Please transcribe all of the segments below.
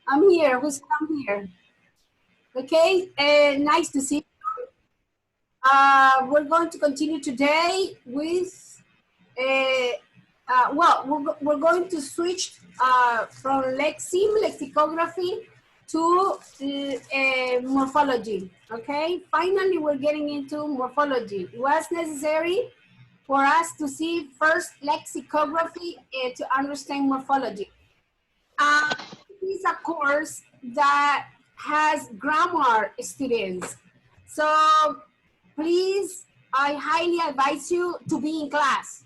I'm here. Who's I'm here? Okay, nice to see you. We're going to continue today with, uh, we're going to switch from lexicography to morphology. Okay, finally, we're getting into morphology. It was necessary for us to see first lexicography to understand morphology. Uh, it is a course that has grammar students. So please, I highly advise you to be in class,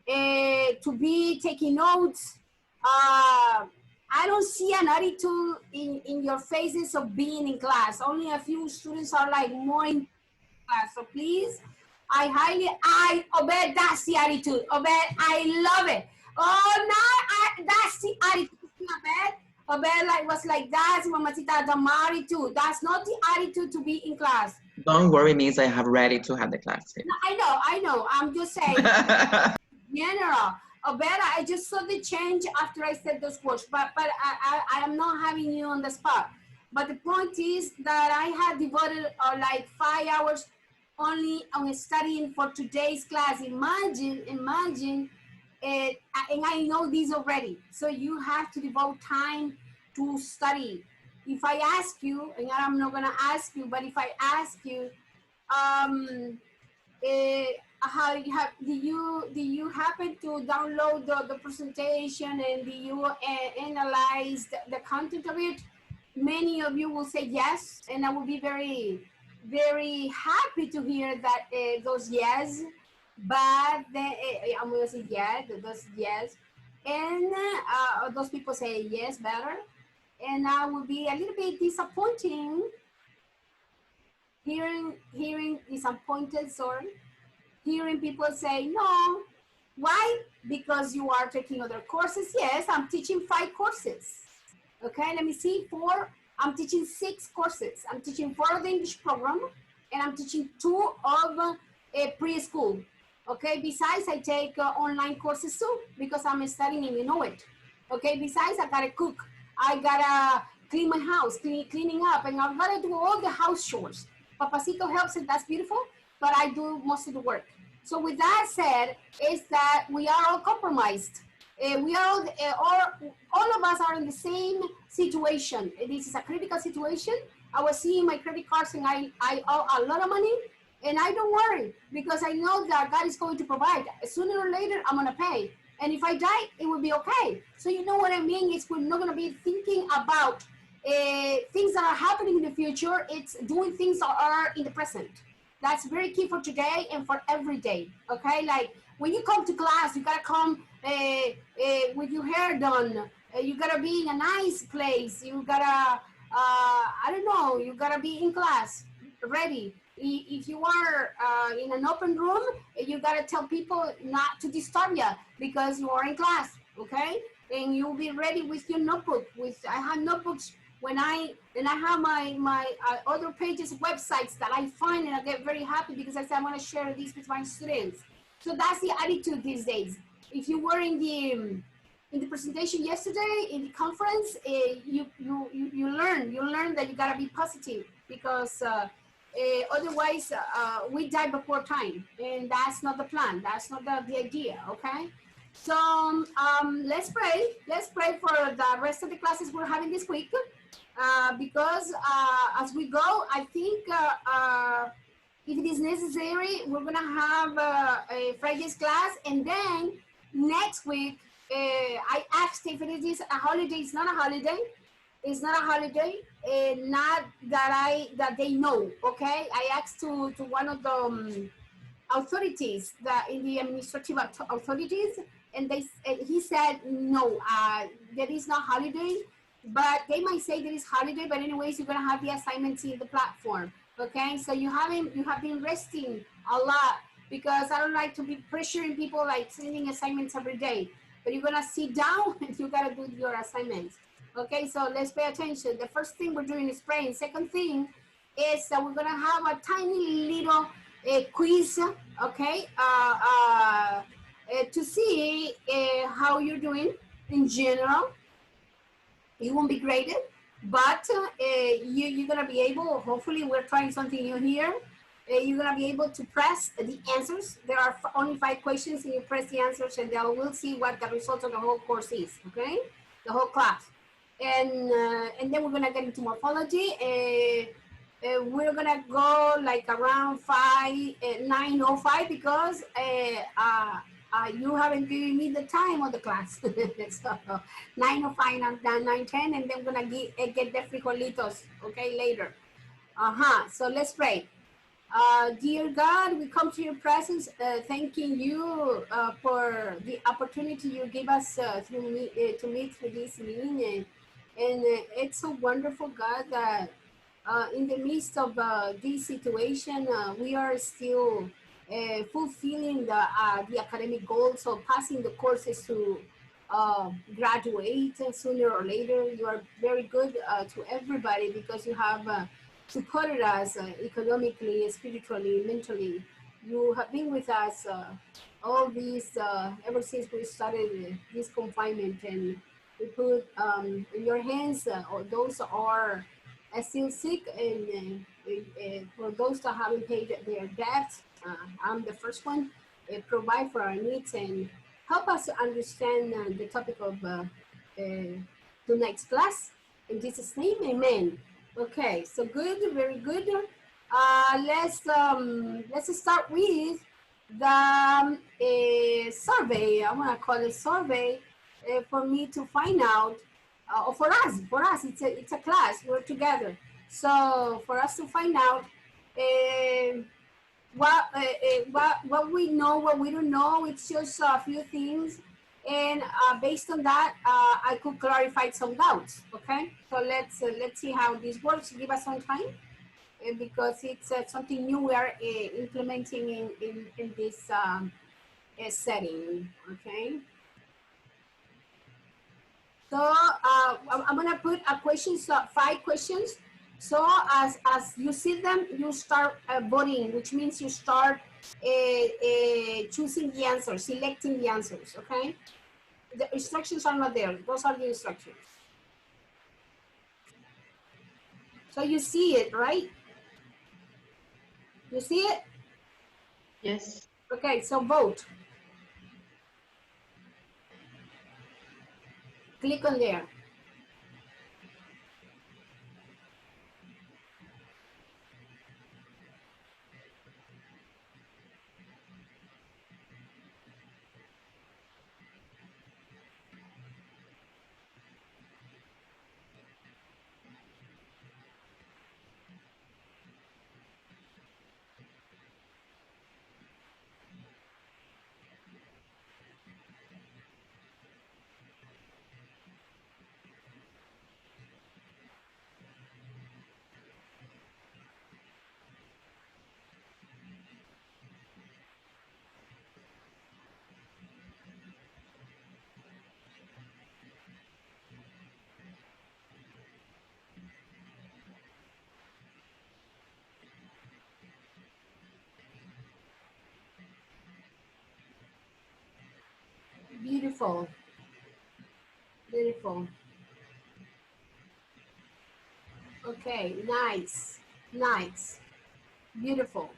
to be taking notes. I don't see an attitude in your faces of being in class. Only a few students are like more in class. So please, I Obed, that's the attitude. Obed, I love it. Oh, no, that's the attitude. Obed, Obed like was like that's mamacita the attitude. That's not the attitude to be in class. Don't worry, Miss. I have ready to have the class. No, I know. I'm just saying, general. Obed, I just saw the change after I said those words, but I am not having you on the spot. But the point is that I had devoted like 5 hours only on studying for today's class. Imagine, and I know these already. So you have to devote time to study. If I ask you, and I'm not gonna ask you, but if I ask you, um, how you have, do you happen to download the presentation and do you analyze the content of it? Many of you will say yes, and I will be very happy to hear that those yes, but I'm gonna say yes, those yes, and those people say yes better, and I will be a little bit disappointing hearing disappointed, sorry, hearing people say no. Why? Because you are taking other courses. Yes, I'm teaching 5 courses. Okay, let me see, 4. I'm teaching 6 courses. I'm teaching 4 of the English program, and I'm teaching 2 of preschool. Okay, besides I take online courses too, because I'm studying and you know it. Okay, besides I gotta cook, I gotta clean my house, cleaning up, and I gotta do all the house chores. Papacito helps, and that's beautiful, but I do most of the work. So with that said, is that we are all compromised. We are all of us are in the same situation. This is a critical situation. I was seeing my credit cards and I owe a lot of money, and I don't worry because I know that God is going to provide. Sooner or later, I'm gonna pay. And if I die, it will be okay. So you know what I mean? It's we're not gonna be thinking about things that are happening in the future. It's doing things that are in the present. That's very key for today and for every day. Okay, like when you come to class, you gotta come with your hair done. You gotta be in a nice place. You gotta, I don't know, you gotta be in class, ready. If you are in an open room, you gotta tell people not to disturb you because you are in class, okay? And you'll be ready with your notebook. I have notebooks when I have my other pages, websites that I find, and I get very happy because I say I want to share these with my students. So that's the attitude these days. If you were in the presentation yesterday in the conference, you learn that you gotta be positive because otherwise we die before time, and that's not the plan. That's not the idea. Okay. So let's pray. Let's pray for the rest of the classes we're having this week, because as we go, I think if it is necessary, we're gonna have a Friday's class, and then next week, I asked if it is a holiday. It's not a holiday. It's not a holiday. Not that they know. Okay, I asked to one of the authorities, that in the administrative authorities, and he said no, there is no holiday, but they might say there is holiday, but anyways you're gonna have the assignments in the platform. Okay, so you have been resting a lot, because I don't like to be pressuring people like sending assignments every day, but you're gonna sit down and you gotta do your assignments. Okay, so let's pay attention. The first thing we're doing is praying. Second thing is that we're gonna have a tiny little quiz, okay, to see how you're doing in general. You won't be graded, but you're gonna be able. Hopefully, we're trying something new here. You're gonna be able to press the answers. There are only 5 questions, and you press the answers, and then we'll see what the result of the whole course is. Okay, the whole class, and then we're gonna get into morphology. We're gonna go like around 9:05 because you haven't given me the time of the class. So 9:05, 9:10, and then we're gonna get the frijolitos, okay, later. So let's pray. Dear God, we come to your presence, thanking you for the opportunity you give us through me, to meet through this meeting. And it's so wonderful, God, that in the midst of this situation, we are still fulfilling the academic goals of passing the courses to graduate sooner or later. You are very good to everybody because you have supported us economically, spiritually, mentally. You have been with us all these ever since we started this confinement, and we put in your hands those are still sick, and for those that haven't paid their debts. I'm the first one. Provide for our needs and help us to understand the topic of tonight's class. In Jesus' name, amen. Okay, so good, very good. Let's start with the survey. I'm gonna call it survey for me to find out, or for us, it's a class. We're together, so for us to find out what we know, what we don't know. It's just a few things, and based on that, I could clarify some doubts. Okay, so let's see how this works. Give us some time because it's something new we are implementing in this setting. Okay. So I'm gonna put a questions, 5 questions. So as you see them, you start voting, which means you start choosing the answers, selecting the answers. Okay. The instructions are not there. Those are the instructions. So you see it, right? You see it? Yes. Okay. So vote. Click on there. Beautiful. Beautiful. Okay. Nice. Nice. Beautiful.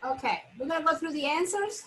Okay. We're gonna go through the answers.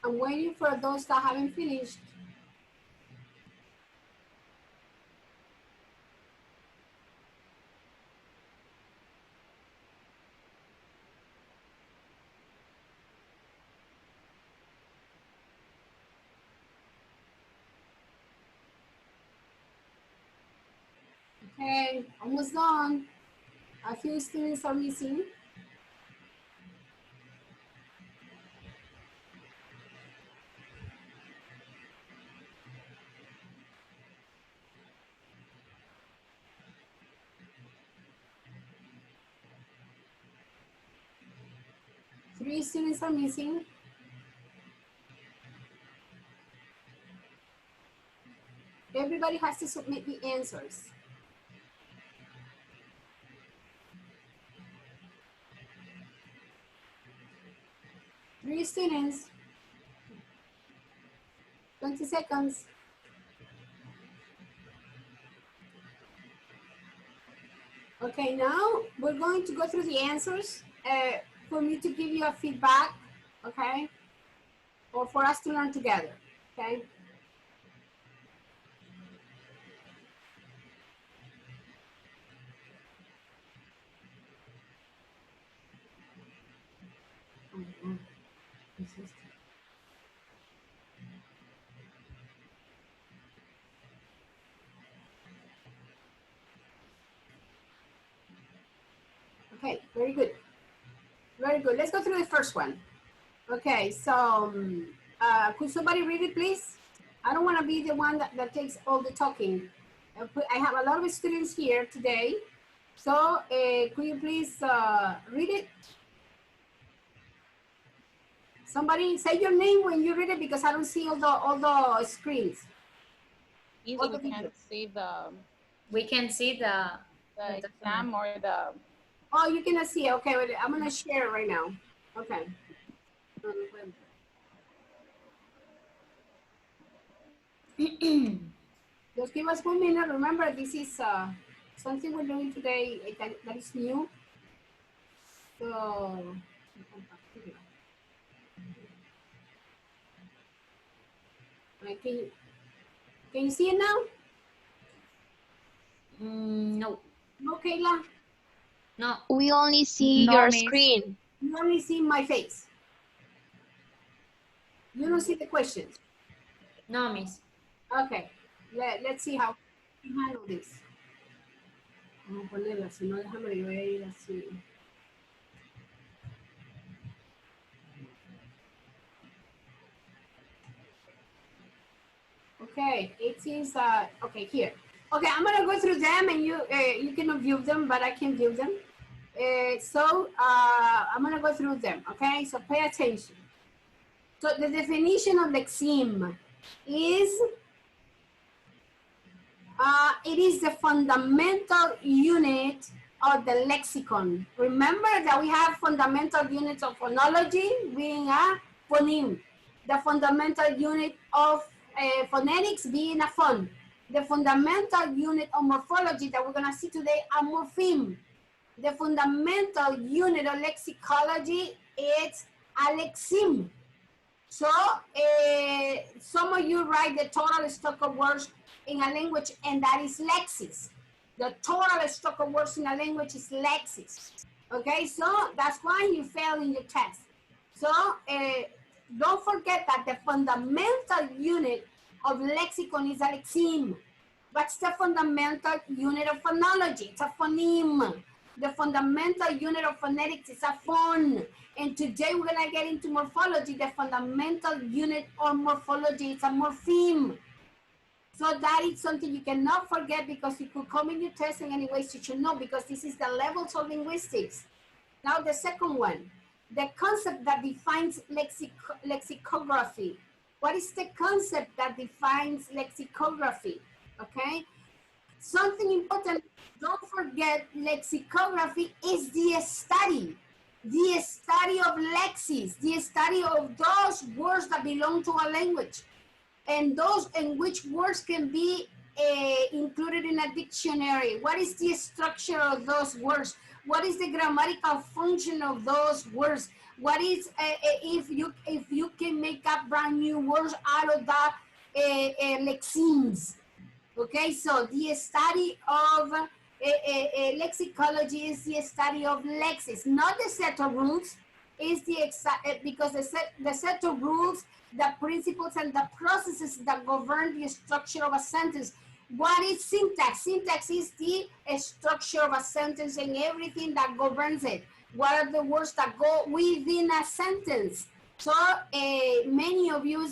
I'm waiting for those that haven't finished. Okay, almost done. A few students are missing. Three students are missing. Everybody has to submit the answers. Three students. 20 seconds. Okay, now we're going to go through the answers for me to give you a feedback, okay? Or for us to learn together, okay? Okay, very good. Very good. Let's go through the first one. Okay, so could somebody read it, please? I don't want to be the one that takes all the talking. I have a lot of students here today. So could you please read it? Somebody say your name when you read it because I don't see all the screens. All the We video. can't see the We can see the exam or the. Oh, you cannot see it. Okay, wait, I'm gonna share it right now. Okay. Just give us 1 minute. Remember, this is something we're doing today that is new. So, can you see it now? No. No, Kayla? No. We only see No, your miss. screen. You only see my face. You don't see the questions. No, miss. Okay. Let's see how we handle this. Vamos a ponerla, si no, déjame yo voy a ir así. Okay, it is, okay, here. Okay, I'm gonna go through them and you cannot view them, but I can view them. So I'm gonna go through them, okay? So pay attention. So the definition of lexeme is, it is the fundamental unit of the lexicon. Remember that we have fundamental units of phonology, being a phoneme. The fundamental unit of phonetics being a phon. The fundamental unit of morphology that we're gonna see today, a morpheme. The fundamental unit of lexicology is a lexeme. So some of you write the total stock of words in a language, and that is lexis. The total stock of words in a language is lexis. Okay, so that's why you fail in your test. So don't forget that the fundamental unit of lexicon is a lexeme. What's the fundamental unit of phonology? It's a phoneme. The fundamental unit of phonetics is a phon. And today we're gonna get into morphology. The fundamental unit of morphology is a morpheme. So that is something you cannot forget because it could come in your test, and anyways you should know because this is the levels of linguistics. Now the second one, the concept that defines lexicography. What is the concept that defines lexicography? Okay, something important, don't forget, lexicography is the study of lexis, the study of those words that belong to a language, and those in which words can be included in a dictionary. What is the structure of those words? What is the grammatical function of those words? What is if you can make up brand new words out of that lexemes? Okay, so the study of lexicology is the study of lexis, not the set of rules. Is the because the set of rules, the principles, and the processes that govern the structure of a sentence. What is syntax? Syntax is the structure of a sentence and everything that governs it. What are the words that go within a sentence? So many of you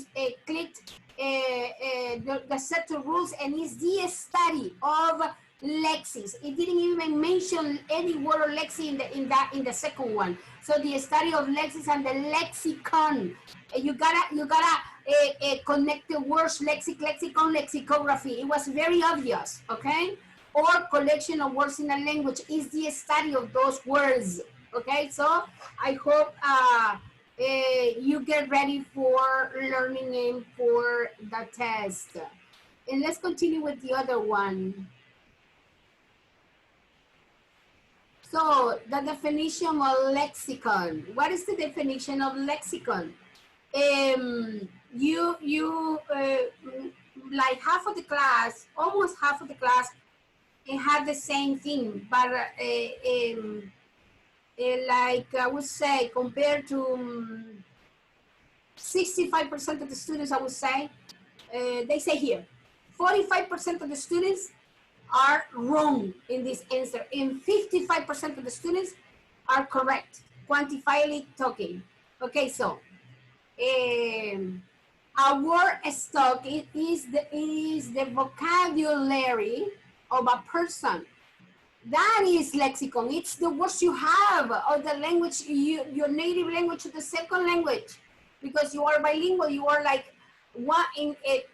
clicked the set of rules, and it's the study of lexis. It didn't even mention any word of lexi in the second one. So the study of lexis and the lexicon. You gotta connect the words lexicon, lexicography. It was very obvious, okay? Or collection of words in a language is the study of those words. Okay, so I hope you get ready for learning and for the test. And let's continue with the other one. So the definition of lexicon. What is the definition of lexicon? You like half of the class, almost half of the class, it had the same thing, but like I would say, compared to 65% of the students, I would say, they say here, 45% of the students are wrong in this answer, and 55% of the students are correct, quantifiably talking. Okay, so a word stock is the vocabulary of a person. That is lexicon. It's the words you have, or the language, your native language to the second language. Because you are bilingual, you are like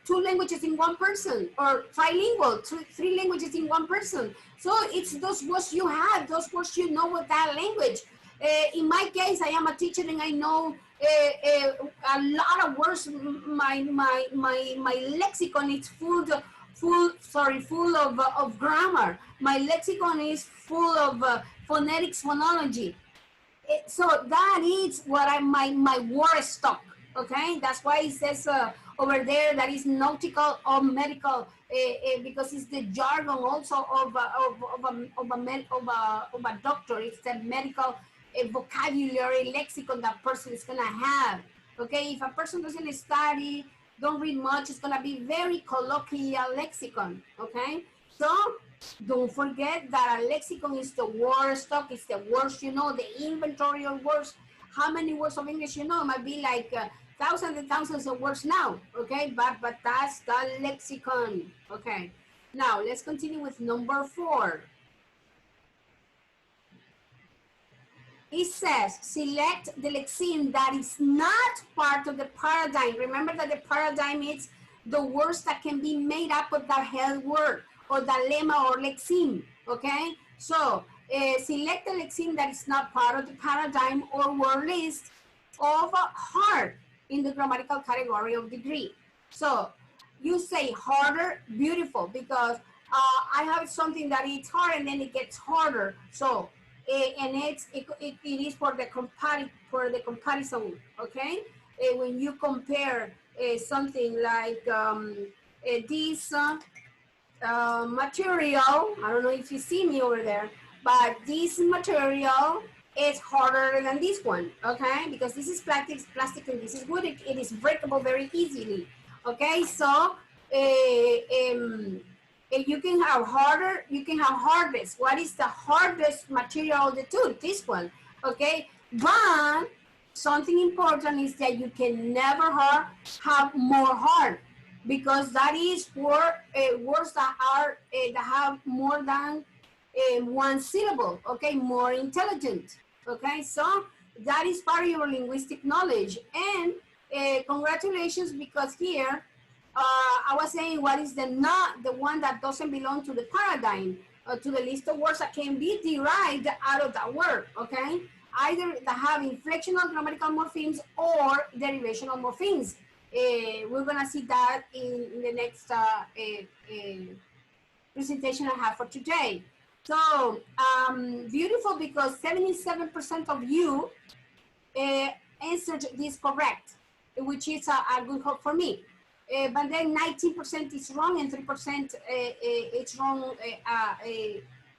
two languages in one person, or trilingual, three languages in one person. So it's those words you have, those words you know with that language. In my case, I am a teacher and I know a lot of words. My lexicon is full of grammar. My lexicon is full of phonetics, phonology. So that is what my word stock. Okay, that's why it says over there that is nautical or medical, because it's the jargon also of a doctor. It's the medical vocabulary lexicon that person is gonna have. Okay, if a person doesn't study, don't read much, it's gonna be very colloquial lexicon. Okay, so don't forget that a lexicon is the word stock, it's the words you know, the inventory of words. How many words of English you know? It might be like thousands and thousands of words now, okay? But that's the lexicon, okay? Now, let's continue with number 4. It says, select the lexeme that is not part of the paradigm. Remember that the paradigm is the words that can be made up of the head word, or the lemma or lexeme, okay? So select the lexeme that is not part of the paradigm or word list of hard in the grammatical category of degree. So you say harder, beautiful, because I have something that is hard and then it gets harder. So and it is for the comparison, okay? When you compare something like this material, I don't know if you see me over there, but this material is harder than this one, okay? Because this is plastic and this is wood, it is breakable very easily, okay? So you can have harder, you can have hardest. What is the hardest material of the two? This one, okay? But something important is that you can never have more hard, because that is for words that are that have more than one syllable, okay? More intelligent, okay? So that is part of your linguistic knowledge. And congratulations, because here I was saying what is the one that doesn't belong to the paradigm, to the list of words that can be derived out of that word, okay? Either that have inflectional grammatical morphemes or derivational morphemes. We're gonna see that in the next presentation I have for today. So beautiful, because 77% of you answered this correct, which is a good hope for me. But then 19% is wrong and 3% it's wrong.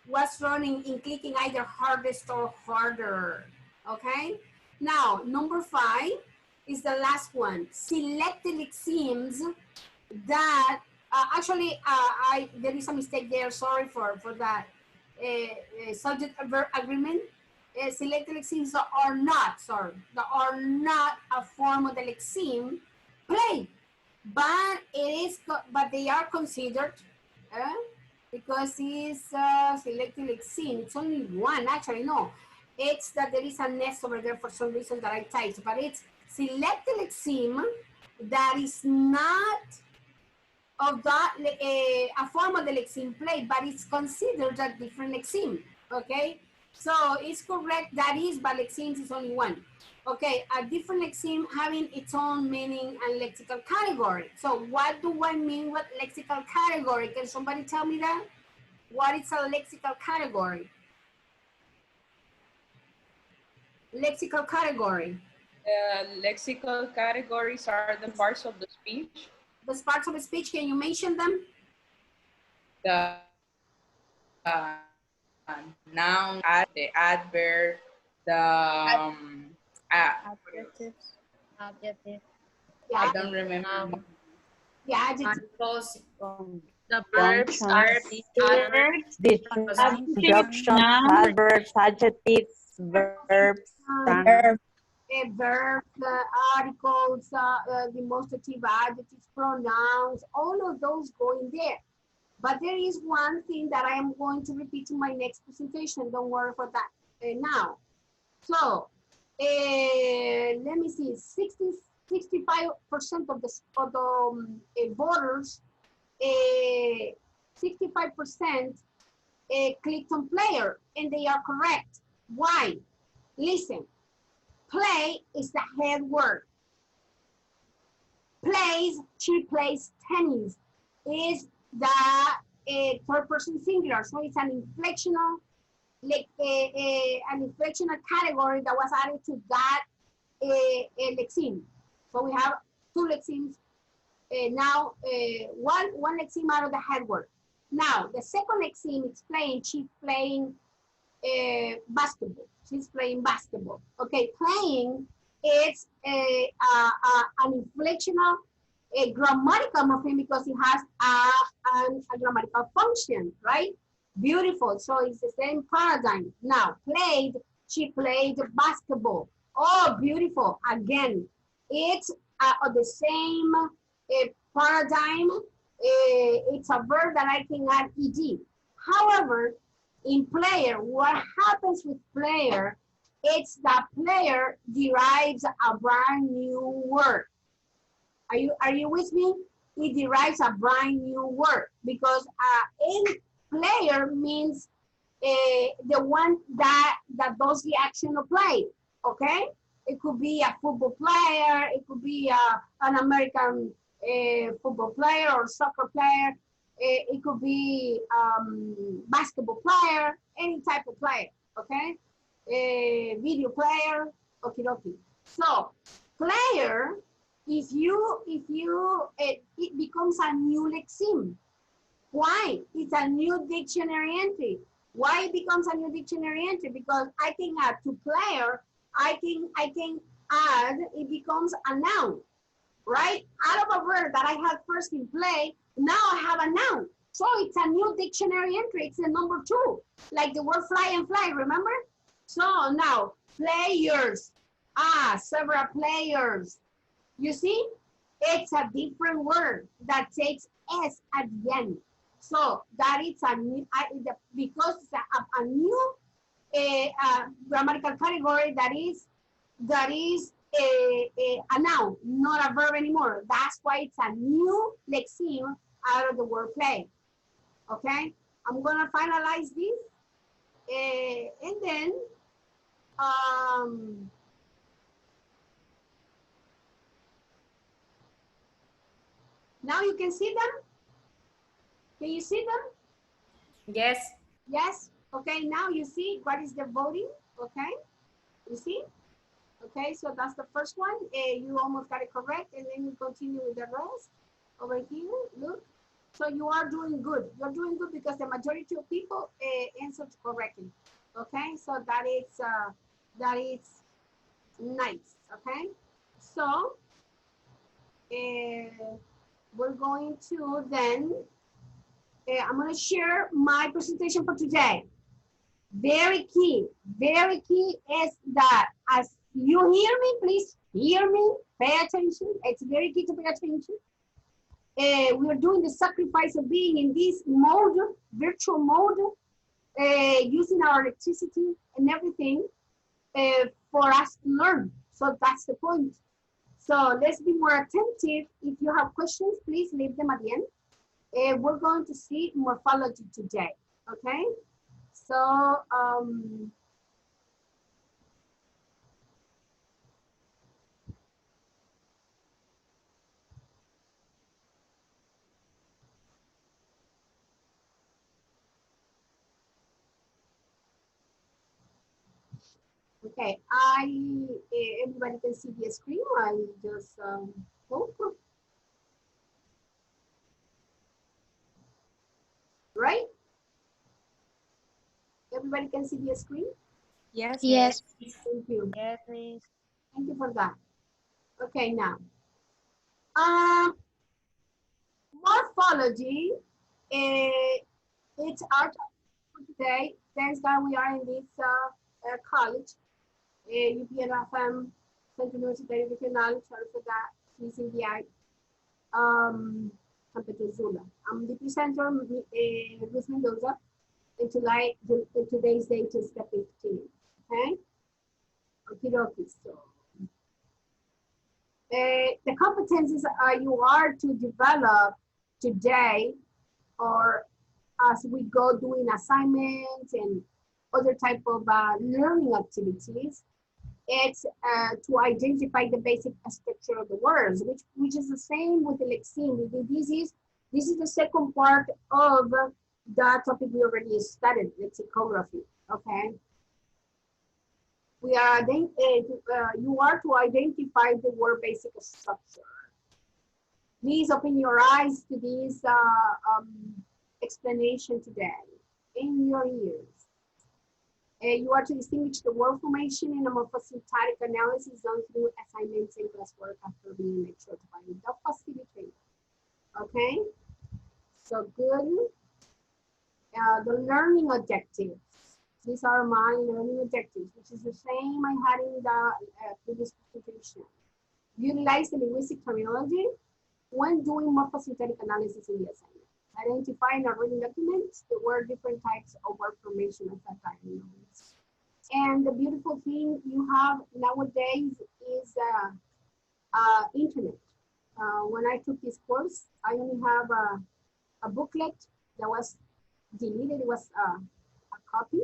Was wrong in clicking either hardest or harder. Okay. Now number 5 is the last one. Selected lexemes that actually there is a mistake there. Sorry for that. Subject verb agreement. Selected lexemes are not, sorry, that are not a form of the lexeme play, but but they are considered uh, because it's selected lexeme. It's only one, actually, no. It's that there is a nest over there for some reason that I typed, but it's selected lexeme that is not of that a form of the lexeme play, but it's considered a different lexeme. Okay, so it's correct that is, but lexemes is only one. Okay, a different lexeme having its own meaning and lexical category. So what do I mean with lexical category? Can somebody tell me that? What is a lexical category? Lexical category. Lexical categories are the parts of the speech. The parts of a speech, can you mention them? The noun, the adverb, the Adjectives. Adjective. Yeah, I don't remember. yeah, adjective. Articles. The verbs are Adverbs. the conjunctions, adverbs, adjectives, verbs, and Verbs, articles, demonstrative adjectives, pronouns, all of those go in there. But there is one thing that I am going to repeat in my next presentation. Don't worry for that now. So let me see, 65% of the voters, 65% clicked on player, and they are correct. Why? Listen. Play is the head word. Plays, she plays tennis, is the third person singular. So it's an inflectional, like an inflectional category that was added to that lexeme. So we have two lexemes now, one lexeme out of the head word. Now the second lexeme is playing. She's playing basketball. She's playing basketball. Okay, playing is an inflectional, a grammatical morpheme because it has a grammatical function, right? Beautiful. So it's the same paradigm. Now, played, she played basketball. Oh, beautiful. Again, it's the same paradigm. It's a verb that I can add ed. However, in player, what happens with player, it's that player derives a brand new word. Are you with me? It derives a brand new word because in player means the one that does the action of play, okay? It could be a football player, it could be an American football player or soccer player, it could be basketball player, any type of player, okay? Video player, okie dokie. So player, if you it becomes a new lexeme. Why? It's a new dictionary entry. Why it becomes a new dictionary entry? Because I can add to player, I can add, it becomes a noun, right? Out of a verb that I had first in play, now I have a noun. So it's a new dictionary entry. It's the number 2, like the word fly and fly, remember? So now, players, several players. You see, it's a different word that takes S at the end. So that is a new, because it's a new grammatical category that is a noun, not a verb anymore. That's why it's a new lexeme out of the word play. Okay, I'm gonna finalize this, and then now you can see them. Can you see them? Yes. Yes. Okay. Now you see what is the voting. Okay. You see. Okay, so that's the first one. You almost got it correct, and then you continue with the rest over here. Look, so you are doing good. You're doing good because the majority of people answered correctly. Okay, so that is nice. Okay, so we're going to then. I'm going to share my presentation for today. Very key is that as you hear me, please hear me, pay attention. It's very key to pay attention. We are doing the sacrifice of being in this mode, virtual mode, using our electricity and everything for us to learn. So that's the point. So let's be more attentive. If you have questions, please leave them at the end. We're going to see morphology today, okay? So, okay, everybody can see the screen. I just hope, right? Everybody can see the screen. Yes. Yes. Thank you. Yes, please. Thank you for that. Okay, now, um, morphology. It's our topic for today. Thanks God we are in this college. UPNFM, Centro Universitario Regional, sorry for that, CCDI, San Pedro. I'm the presenter, Ruth Mendoza, and today's date is the 15th, okay? Okie dokie, so. The competencies you are to develop today or as we go doing assignments and other type of learning activities, it's to identify the basic structure of the words, which is the same with the lexeme. This is the second part of the topic we already studied, lexicography. Okay. We are you are to identify the word basic structure. Please open your eyes to this explanation today in your ears. You are to distinguish the word formation in a morphosyntactic analysis done through assignments and classwork after being lectured by the facilitator. Okay, so good. The learning objectives. These are my learning objectives, which is the same I had in the previous presentation. Utilize the linguistic terminology when doing morphosynthetic analysis in the assignment. Identify in a written document there were different types of word formation at that time. And the beautiful thing you have nowadays is internet. When I took this course, I only have a booklet that was deleted. It was a copy,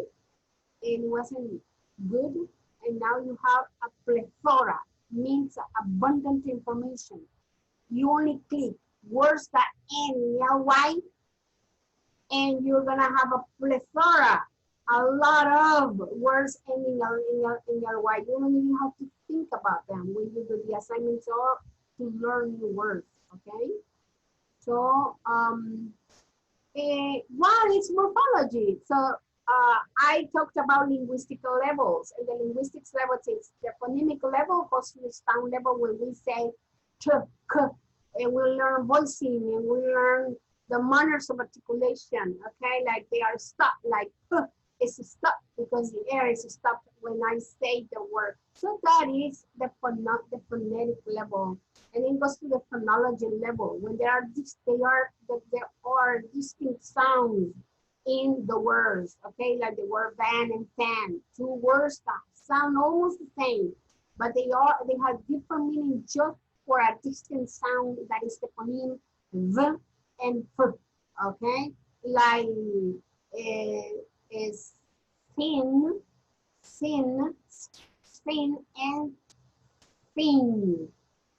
and it wasn't good. And now you have a plethora, means abundant information. You only click words that end in Y, and you're gonna have a plethora, a lot of words ending in your Y. You don't even have to think about them when you do the assignments or to learn new words. Okay. So one is morphology. So I talked about linguistic levels, and the linguistics levels is the phonemic level goes to the sound level when we say t, k, and we learn voicing, and we learn the manners of articulation, okay? Like they are stopped, like it's stopped because the air is stopped when I say the word. So that is the phonetic level. And then goes to the phonology level when there are distinct sounds in the words, okay? Like the word van and fan, two words that sound almost the same, but they have different meaning just for a distinct sound that is the phoneme v and f, okay? Like is sin, and fin.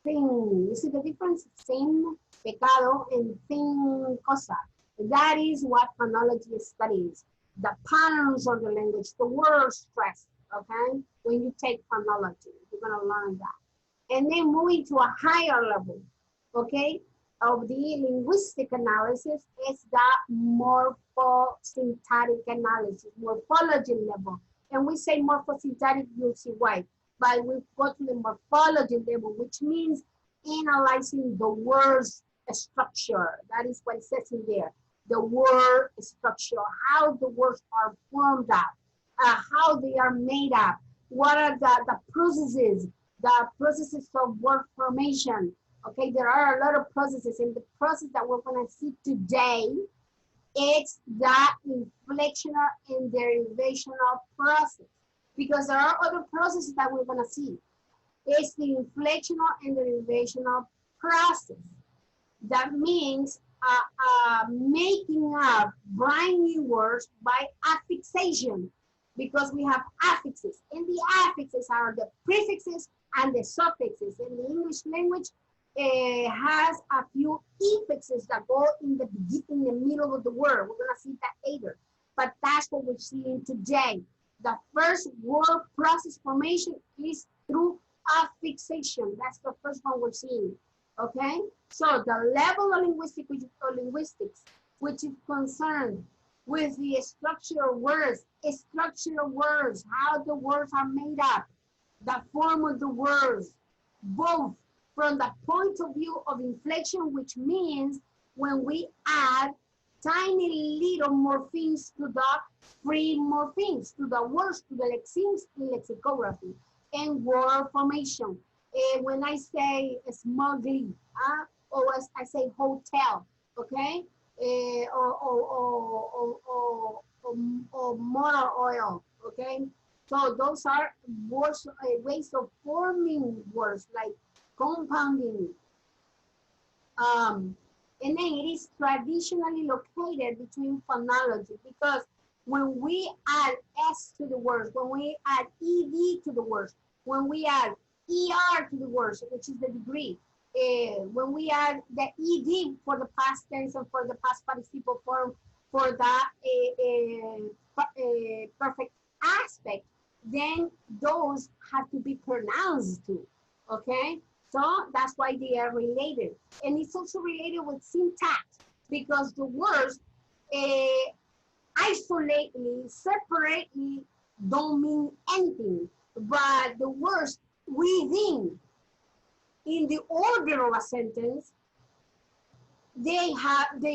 You see the difference? Sin, pecado, and fin, cosa. That is what phonology studies. The patterns of the language, the word stress, okay? When you take phonology, we're gonna learn that. And then moving to a higher level, okay, of the linguistic analysis is the morphosyntactic analysis, morphology level. And we say morphosyntactic, you'll see why. But we go to the morphology level, which means analyzing the word's structure. That is what it says in there. The word structure, how the words are formed up, how they are made up, what are the processes of word formation. Okay, there are a lot of processes, and the process that we're gonna see today, it's the inflectional and derivational process, because there are other processes that we're gonna see. It's the inflectional and derivational process. That means making up brand new words by affixation, because we have affixes, and the affixes are the prefixes and the suffixes. In the English language, has a few affixes that go in the middle of the word. We're gonna see that later, but that's what we're seeing today. The first word process formation is through affixation. That's the first one we're seeing. Okay, so the level of linguistics, which is concerned with the structure of words, how the words are made up, the form of the words, both from the point of view of inflection, which means when we add tiny little morphemes to the free morphemes, to the words, to the lexemes in lexicography, and word formation. When I say smugly, or as I say hotel, okay, or motor oil, okay. So those are words, ways of forming words like compounding. And then it is traditionally located between phonology, because when we add S to the words, when we add ED to the words, when we add ER to the words, which is the degree, when we add the ED for the past tense and for the past participle form for the perfect aspect, then those have to be pronounced too, okay? So that's why they are related. And it's also related with syntax, because the words isolately, separately, don't mean anything, but the words within, in the order of a sentence, they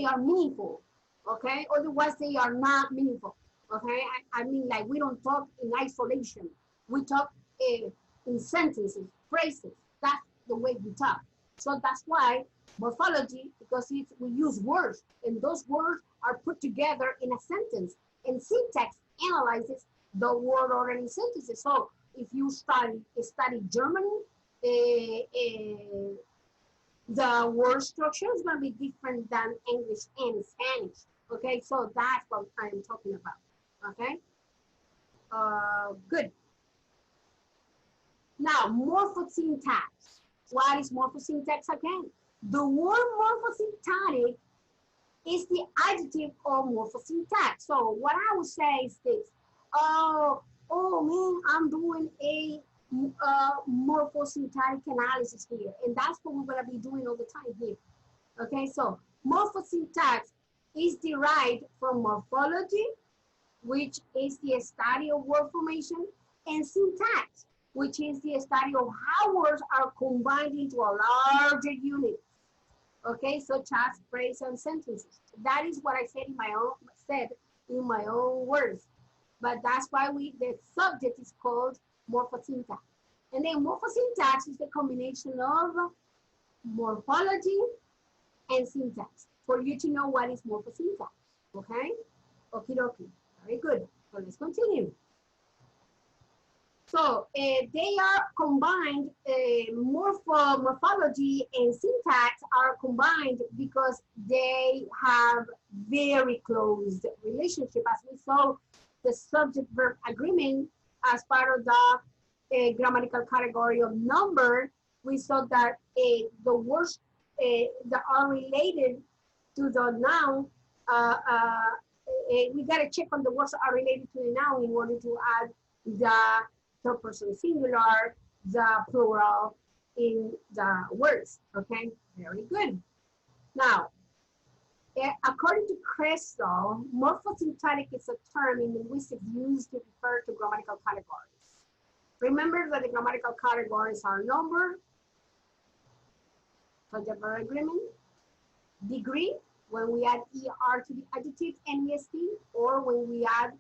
are meaningful, okay? Otherwise, they are not meaningful, okay? I mean, like, we don't talk in isolation. We talk in sentences, phrases. That's the way we talk. So that's why morphology, because we use words, and those words are put together in a sentence, and syntax analyzes the word order in sentences. So if you study German, the word structure is going to be different than English and Spanish. Okay, so that's what I'm talking about. Okay, good. Now, morphosyntax. What is morphosyntax again? The word morphosyntactic is the adjective of morphosyntax. So what I would say is this. Oh man, I'm doing a morphosyntactic analysis here. And that's what we're going to be doing all the time here. Okay, so morphosyntax is derived from morphology, which is the study of word formation, and syntax, which is the study of how words are combined into a larger unit. Okay, such as phrase and sentences. That is what I said in my own words. But that's why the subject is called morphosyntax. And then morphosyntax is the combination of morphology and syntax, for you to know what is morphosyntax. Okay? Okie dokie. Very good. So let's continue. So they are combined, morphology and syntax are combined because they have very close relationship. As we saw the subject-verb agreement as part of the grammatical category of number, we saw that the words that are related to the noun, we got to check on the words that are related to the noun in order to add the third person singular, the plural in the words, okay? Very good. Now, according to Crystal, morphosyntactic is a term in linguistics used to refer to grammatical categories. Remember that the grammatical categories are number, subject verb agreement, degree, when we add ER to the adjective NEST, or when we add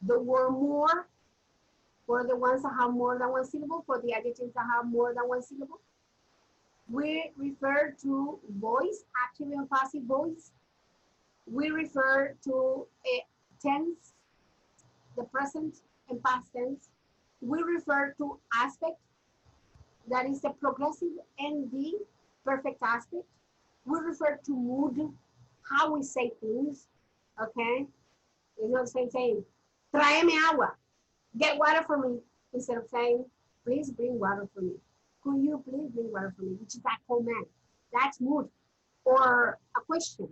the word more for the ones that have more than one syllable, for the adjectives that have more than one syllable. We refer to voice, active and passive voice. We refer to tense, the present and past tense. We refer to aspect, that is the progressive and the perfect aspect. We refer to mood, how we say things, okay? You know, saying, tráeme agua, get water for me, instead of saying, please bring water for me. Could you please bring water for me, which is that command. That's mood. Or a question,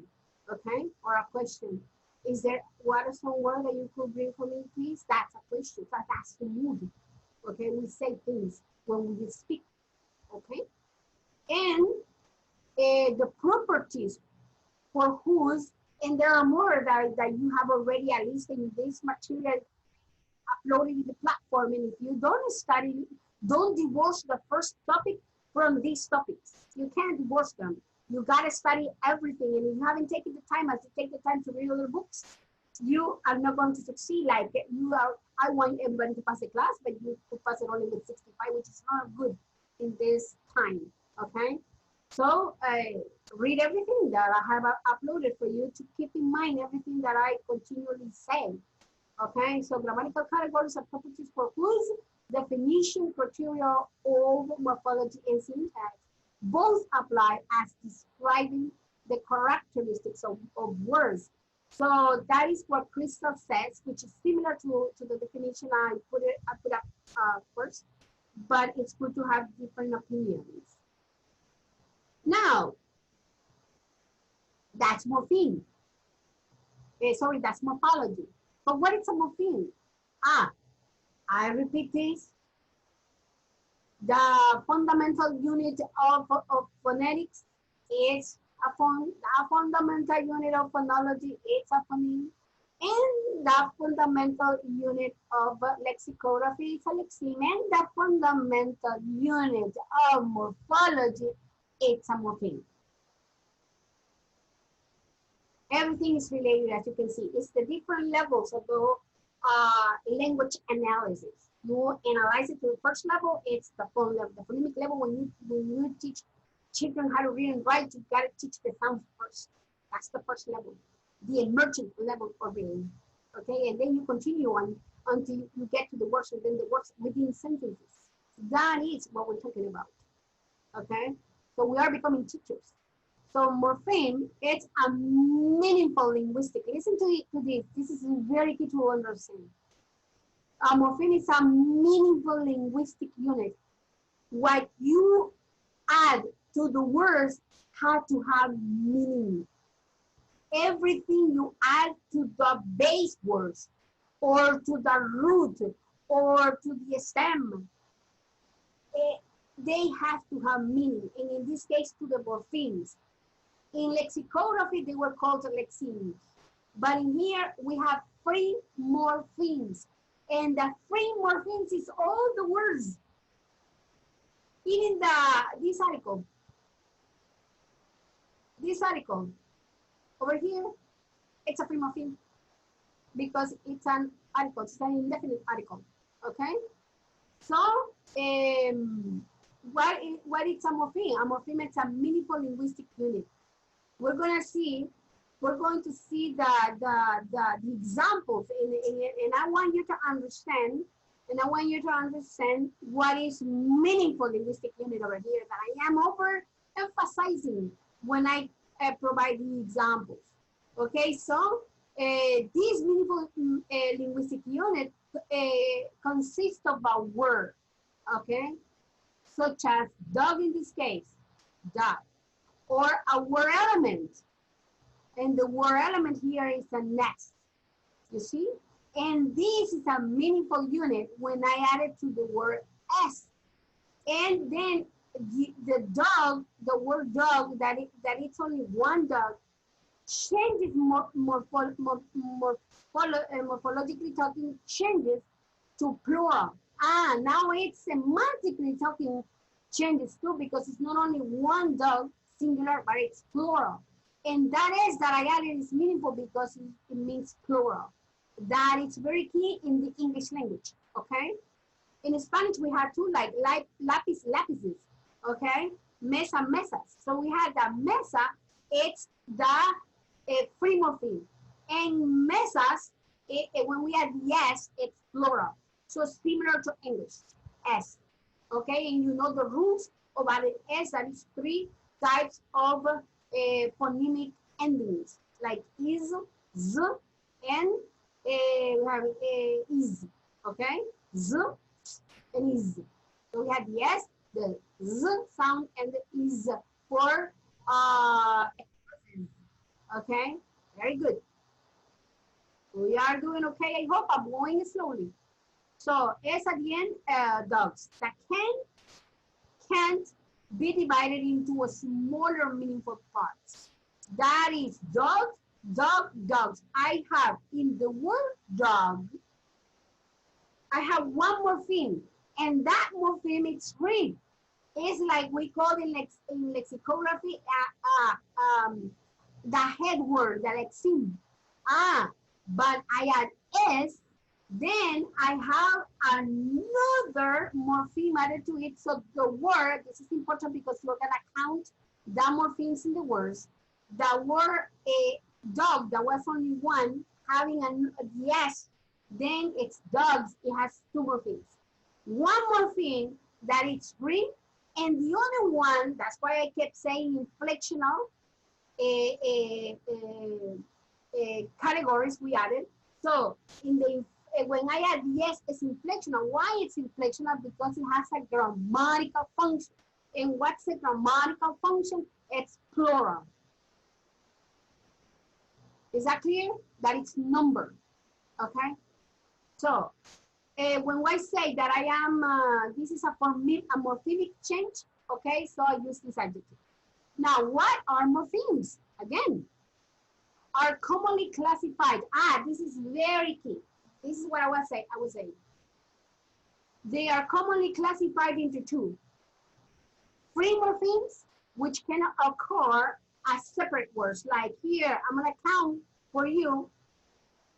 okay? Or a question. Is there water somewhere that you could bring for me, please? That's a question. That's the mood, okay? We say things when we speak, okay? And the properties for whose, and there are more that you have already at least in this material uploaded in the platform. And if you don't study, don't divorce the first topic from these topics. You can't divorce them. You gotta study everything. And if you haven't taken the time, as you take the time to read other books, you are not going to succeed. Like you are, I want everybody to pass the class, but you could pass it only with 65, which is not good in this time, okay? So read everything that I have uploaded for you to keep in mind everything that I continually say. Okay, so grammatical categories are properties for whose definition, criteria of morphology and syntax both apply as describing the characteristics of words. So that is what Crystal says, which is similar to the definition I put up first, but it's good to have different opinions. Now, that's morpheme. Sorry, that's morphology. But what is a morpheme? I repeat this. The fundamental unit of phonetics is a fundamental unit of phonology is a phoneme. And the fundamental unit of lexicography is a lexeme. And the fundamental unit of morphology is a morpheme. Everything is related, as you can see. It's the different levels of the language analysis. You analyze it to the first level, it's the phone level. The phonemic level, when you teach children how to read and write, you gotta teach the sounds first. That's the first level. The emergent level of reading. Okay, and then you continue on until you get to the words, and then the words within sentences. That is what we're talking about. Okay, so we are becoming teachers. So morpheme, it's a meaningful linguistic. Listen to this. This is very key to understand. A morpheme is a meaningful linguistic unit. What you add to the words have to have meaning. Everything you add to the base words, or to the root, or to the stem, they have to have meaning. And in this case, to the morphemes. In lexicography, they were called lexemes. But in here, we have free morphemes. And the free morphemes is all the words. Even this article. This article. Over here, it's a free morpheme. Because it's an article. It's an indefinite article. Okay? So, what is a morpheme? A morpheme is a meaningful linguistic unit. We're going to see the examples, and I want you to understand, what is meaningful linguistic unit over here that I am overemphasizing when I provide the examples. Okay, so this meaningful linguistic unit consists of a word, okay, such as dog in this case, dog. Or a word element. And the word element here is a nest. You see? And this is a meaningful unit when I add it to the word s. And then the dog, the word dog, that it's only one dog, changes morphologically talking, changes to plural. Now it's semantically talking changes too, because it's not only one dog, singular, but it's plural. And that I added is meaningful because it means plural. That is very key in the English language, okay? In Spanish, we have two, like lapis, lapises, okay? Mesa, mesas. So we have the mesa, it's the free morpheme. And mesas, when we add yes, it's plural. So similar to English, S, okay? And you know the rules about the S, that is 3 types of phonemic endings, like is, z, and we have is, okay? Z and is. So we have the S, the Z sound, and the is for okay? Very good. We are doing okay, I hope. I'm going slowly. So S at the end, dogs that can't be divided into a smaller meaningful parts. That is dog, dog, dogs. I have in the word dog, I have one morpheme, and that morpheme is free. It's like we call in lexicography the head word, the lexeme. But I add S, then I have another morpheme added to it. So the word, this is important because you're gonna count the morphemes in the words. The word a dog, that was only one, having a yes, then it's dogs, it has 2 morphemes. One morpheme that it's free, and the other one, that's why I kept saying inflectional categories we added. So in the when I add yes, it's inflectional. Why it's inflectional? Because it has a grammatical function. And what's the grammatical function? It's plural. Is that clear? That it's number. Okay. So when I say that I am, this is a morphemic change. Okay. So I use this adjective. Now, what are morphemes? Again, are commonly classified. This is very key. This is what I was saying. They are commonly classified into 2. Free morphemes, which can occur as separate words. Like here, I'm gonna count for you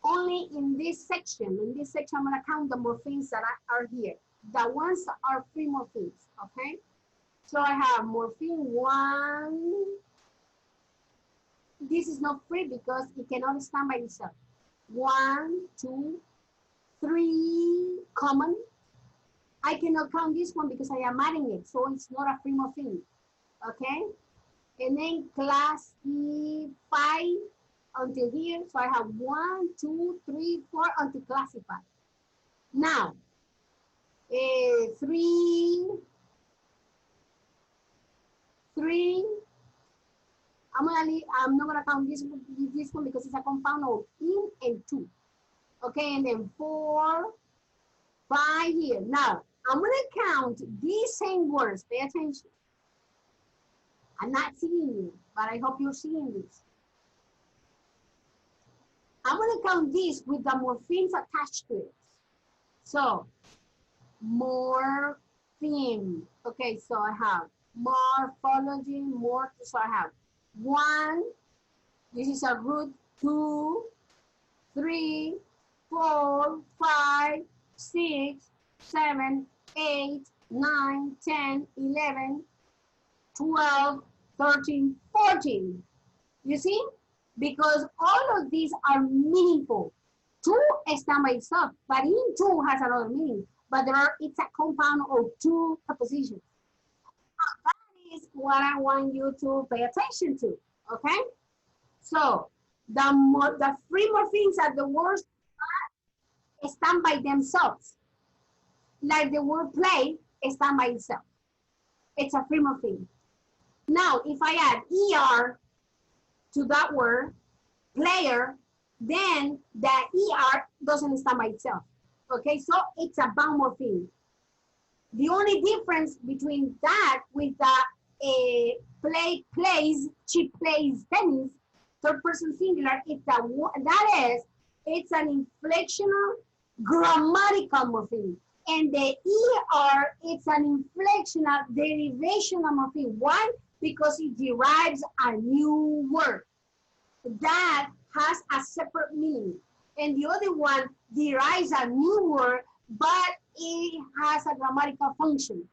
only in this section. In this section, I'm gonna count the morphemes that are here. The ones that are free morphemes, okay? So I have morpheme 1. This is not free because it cannot stand by itself. 1, 2, 3, common. I cannot count this one because I am adding it, so it's not a free morpheme, okay? And then classify until here, so I have 1, 2, 3, 4 until classify. Now, 3, I'm not gonna count this one because it's a compound of in and 2. Okay, and then 4, 5 here. Now, I'm gonna count these same words. Pay attention. I'm not seeing you, but I hope you're seeing this. I'm gonna count this with the morphemes attached to it. So, morpheme. Okay, so I have morphology, so I have 1, this is a root, 2, 3, 4, 5, 6, 7, 8, 9, 10, 11, 12, 13, 14. You see? Because all of these are meaningful. 2 stand by itself, but in 2 has another meaning. But it's a compound of 2 prepositions. That is what I want you to pay attention to, okay? So the free morphemes are the words that stand by themselves. Like the word play stand by itself. It's a free morpheme. Now, if I add ER to that word, player, then the ER doesn't stand by itself. Okay, so it's a bound morpheme. The only difference between that with the plays, she plays tennis, third person singular, is it's an inflectional grammatical morpheme. And the ER, it's an inflectional derivational morpheme. Why? Because it derives a new word that has a separate meaning. And the other one derives a new word, but it has a grammatical function.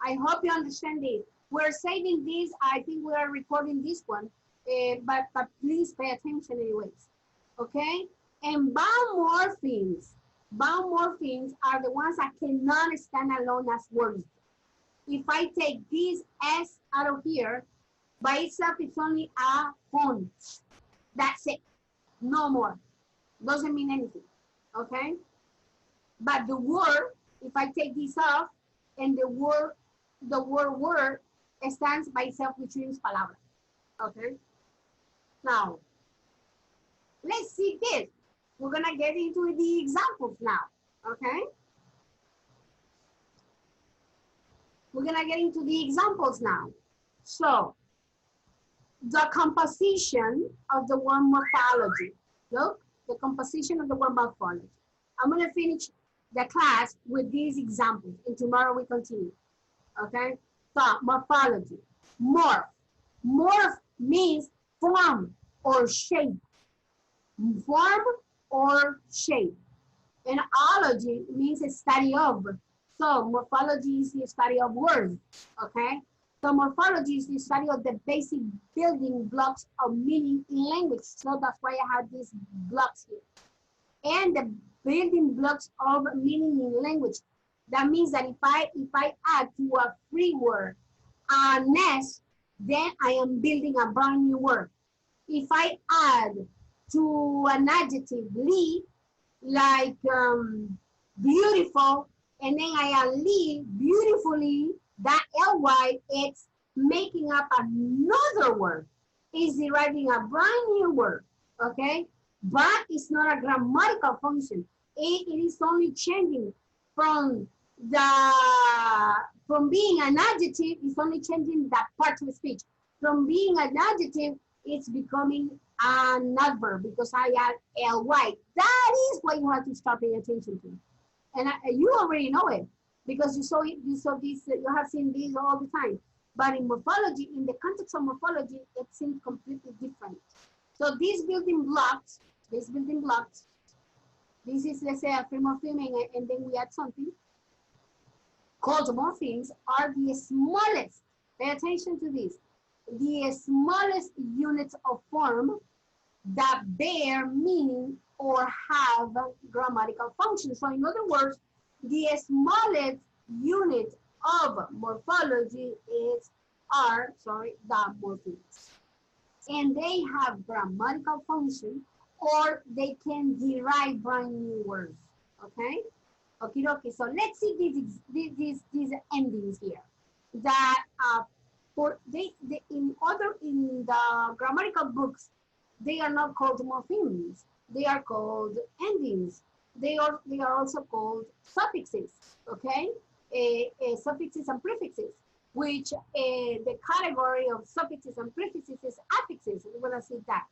I hope you understand this. We're saving this. I think we are recording this one, but please pay attention anyways, okay? And bound morphemes are the ones that cannot stand alone as words. If I take this S out of here, by itself, it's only a font. That's it, no more. Doesn't mean anything, okay? But the word, if I take this off, and the word stands by itself, which means palabra, okay? Now, let's see this. We're gonna get into the examples now, okay? We're gonna get into the examples now. So, the composition of the word morphology. Look, the composition of the word morphology. I'm gonna finish the class with these examples, and tomorrow we continue, okay? So, morphology, morph. Morph means form or shape. Form or shape. And ology means a study of. So morphology is the study of words, okay? So morphology is the study of the basic building blocks of meaning in language. So that's why I have these blocks here. And the building blocks of meaning in language. That means that if I add to a free word a nest, then I am building a brand new word. If I add to an adjective "ly," like beautiful, and then I add "ly," beautifully, that ly, it's making up another word. It's deriving a brand new word, okay? But it's not a grammatical function. It is only changing from being an adjective, it's only changing that part of speech. From being an adjective, it's becoming an adverb because I add ly. That is what you have to start paying attention to. And you already know it because you saw it, you have seen these all the time. But in morphology, in the context of morphology, it seems completely different. So these building blocks, this is, let's say, a free morpheme, and then we add something called morphemes, are the smallest, pay attention to this, the smallest units of form that bear meaning or have grammatical function. So in other words, the smallest unit of morphology are the morphemes. And they have grammatical function, or they can derive brand new words, okay? Okay, so let's see these endings here. That in the grammatical books, they are not called morphemes. They are called endings. They are also called suffixes. Okay, suffixes and prefixes. Which the category of suffixes and prefixes is affixes. We're gonna see that.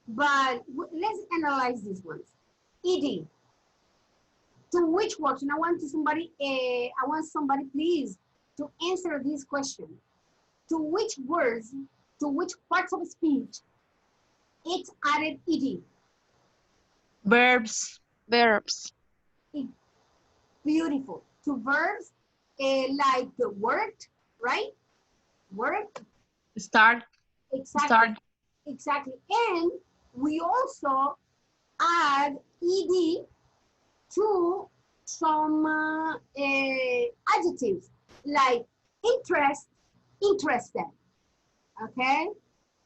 But let's analyze these ones. Ed. To which words? And I want somebody please to answer this question. To which words, to which parts of speech it's added ed? Verbs. Beautiful. To verbs like the worked, right? Work. Start. Exactly. And we also add ed to some adjectives like interest, interested. Okay?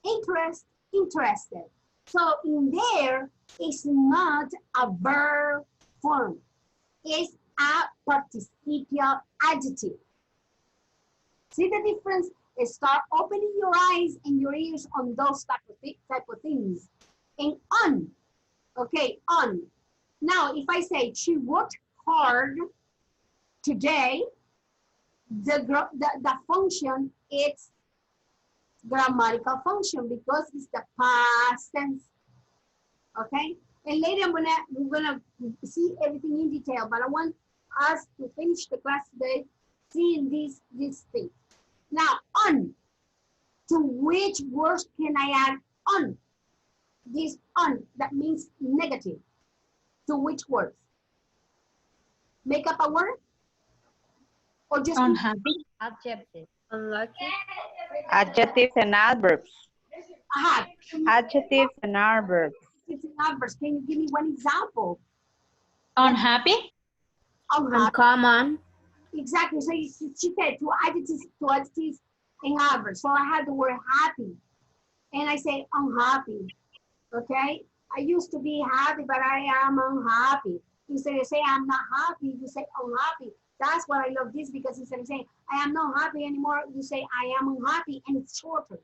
Interest, interested. So in there, it's not a verb form. It's a participial adjective. See the difference? Start opening your eyes and your ears on those type of things. And on, okay, on. Now, if I say she worked hard today, the function, it's grammatical function because it's the past tense. Okay, and later we're gonna see everything in detail, but I want us to finish the class today seeing this thing. Now, on, to which words can I add on? This on, that means negative. To which words? Make up a word? Or just Unhappy. Adjective. Unlucky. Adjectives and adverbs. aha, Adjectives and adverbs. it's an adverb. Can you give me one example? Unhappy. Unhappy. Uncommon. Exactly. So she said two adjectives and adverbs. So I have the word happy, and I say unhappy. Okay. I used to be happy, but I am unhappy. Instead of saying I'm not happy, you say unhappy. That's why I love this, because instead of saying I am not happy anymore, you say I am unhappy, and it's shorter.